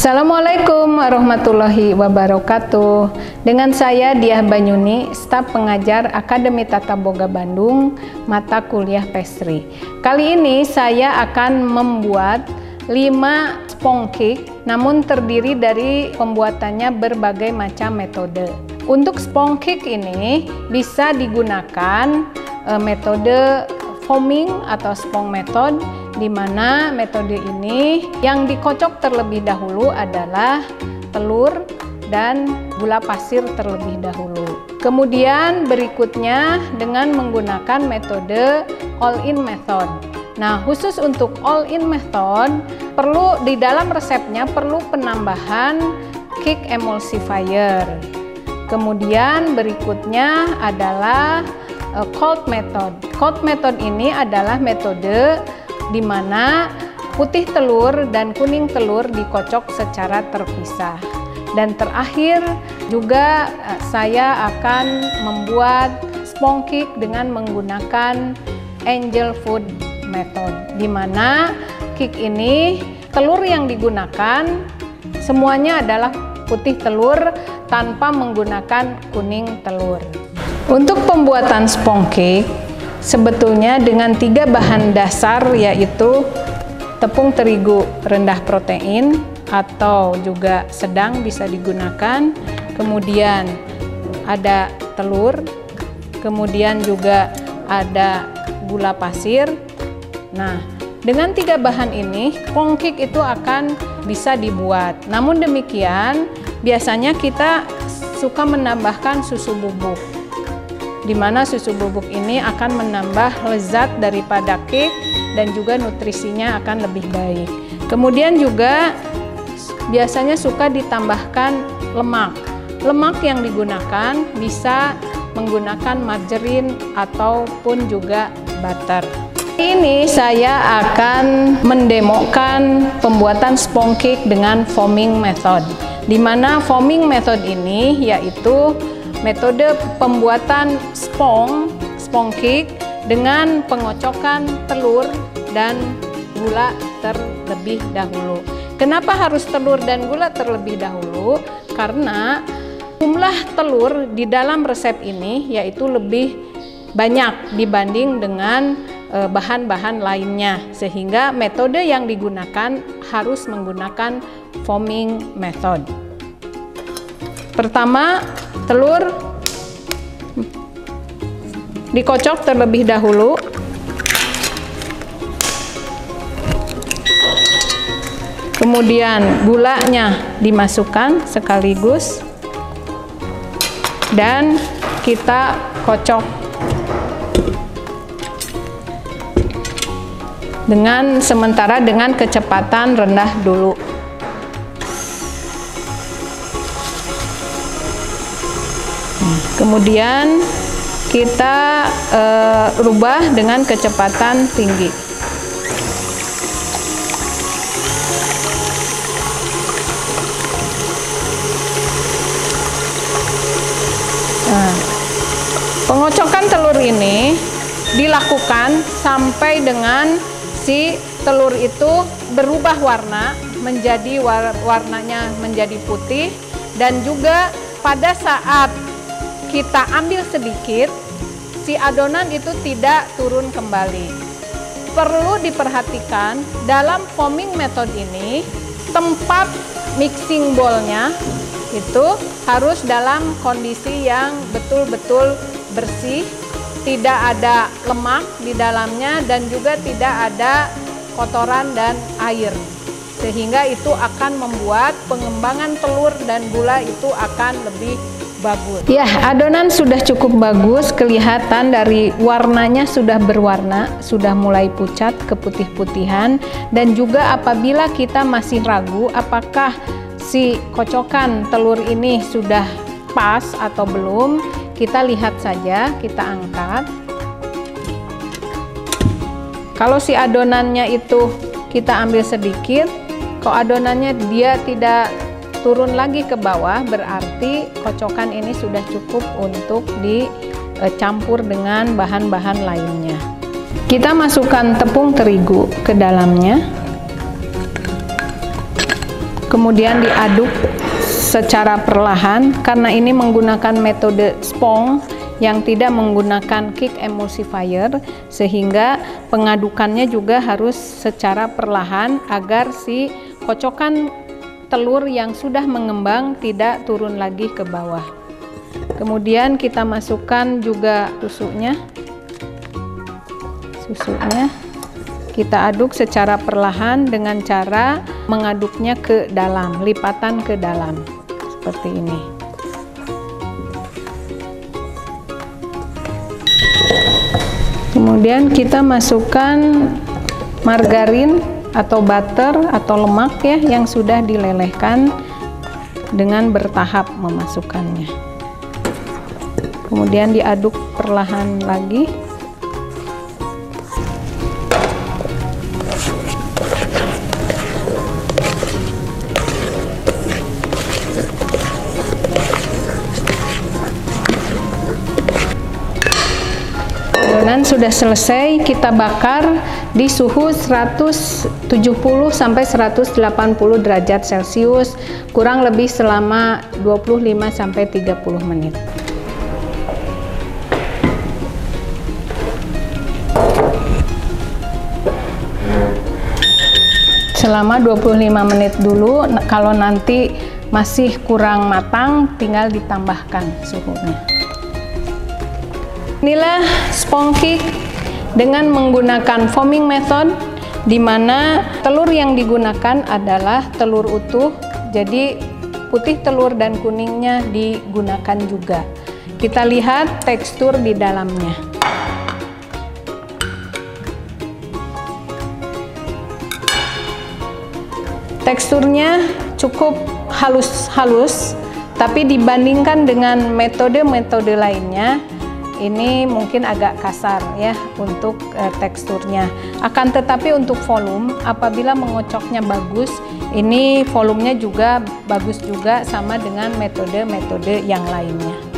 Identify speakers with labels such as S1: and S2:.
S1: Assalamualaikum warahmatullahi wabarakatuh. Dengan saya Diah Banyuni, staf pengajar Akademi Tata Boga Bandung, mata kuliah pastry. Kali ini saya akan membuat 5 sponge cake, namun terdiri dari pembuatannya berbagai macam metode. Untuk sponge cake ini bisa digunakan metode foaming atau sponge method, di mana metode ini yang dikocok terlebih dahulu adalah telur dan gula pasir terlebih dahulu. Kemudian berikutnya dengan menggunakan metode all-in method. Nah, khusus untuk all-in method perlu di dalam resepnya perlu penambahan cake emulsifier. Kemudian berikutnya adalah cold method. Cold method ini adalah metode di mana putih telur dan kuning telur dikocok secara terpisah. Dan terakhir juga saya akan membuat sponge cake dengan menggunakan angel food method, di mana cake ini telur yang digunakan semuanya adalah putih telur tanpa menggunakan kuning telur. Untuk pembuatan sponge cake sebetulnya dengan 3 bahan dasar, yaitu tepung terigu rendah protein atau juga sedang bisa digunakan, kemudian ada telur, kemudian juga ada gula pasir. Nah, dengan 3 bahan ini sponge cake itu akan bisa dibuat. Namun demikian biasanya kita suka menambahkan susu bubuk, di mana susu bubuk ini akan menambah lezat daripada cake dan juga nutrisinya akan lebih baik. Kemudian juga biasanya suka ditambahkan lemak. Lemak yang digunakan bisa menggunakan margarin ataupun juga butter. Ini saya akan mendemokan pembuatan sponge cake dengan foaming method, di mana foaming method ini yaitu metode pembuatan sponge cake dengan pengocokan telur dan gula terlebih dahulu. Kenapa harus telur dan gula terlebih dahulu? Karena jumlah telur di dalam resep ini yaitu lebih banyak dibanding dengan bahan-bahan lainnya, sehingga metode yang digunakan harus menggunakan foaming method. Pertama, telur dikocok terlebih dahulu. Kemudian gulanya dimasukkan sekaligus dan kita kocok dengan kecepatan rendah dulu. Kemudian kita rubah dengan kecepatan tinggi. Nah, pengocokan telur ini dilakukan sampai dengan si telur itu berubah warna, menjadi warnanya menjadi putih, dan juga pada saat kita ambil sedikit, si adonan itu tidak turun kembali. Perlu diperhatikan dalam foaming method ini, tempat mixing bowl-nya itu harus dalam kondisi yang betul-betul bersih, tidak ada lemak di dalamnya dan juga tidak ada kotoran dan air, sehingga itu akan membuat pengembangan telur dan gula itu akan lebih bagus. Ya, adonan sudah cukup bagus, kelihatan dari warnanya sudah berwarna, sudah mulai pucat keputih-putihan, dan juga apabila kita masih ragu apakah si kocokan telur ini sudah pas atau belum, kita lihat saja, kita angkat. Kalau si adonannya itu kita ambil sedikit, kok adonannya dia tidak turun lagi ke bawah, berarti kocokan ini sudah cukup untuk dicampur dengan bahan-bahan lainnya. Kita masukkan tepung terigu ke dalamnya. kemudian diaduk secara perlahan karena ini menggunakan metode spong yang tidak menggunakan kick emulsifier, sehingga pengadukannya juga harus secara perlahan agar si kocokan telur yang sudah mengembang tidak turun lagi ke bawah. Kemudian kita masukkan juga susunya. Kita aduk secara perlahan dengan cara mengaduknya ke dalam, lipatan ke dalam, seperti ini. Kemudian kita masukkan margarin atau butter atau lemak ya yang sudah dilelehkan dengan bertahap memasukkannya. Kemudian diaduk perlahan lagi. Adonan sudah selesai, kita bakar di suhu 170 sampai 180 derajat Celcius kurang lebih selama 25 sampai 30 menit. Selama 25 menit dulu, kalau nanti masih kurang matang tinggal ditambahkan suhunya. Inilah spong cake dengan menggunakan foaming method, di mana telur yang digunakan adalah telur utuh, jadi putih telur dan kuningnya digunakan juga. Kita lihat tekstur di dalamnya. Teksturnya cukup halus-halus, tapi dibandingkan dengan metode-metode lainnya, ini mungkin agak kasar ya untuk teksturnya. Akan tetapi untuk volume, apabila mengocoknya bagus, ini volumenya juga bagus juga sama dengan metode-metode yang lainnya.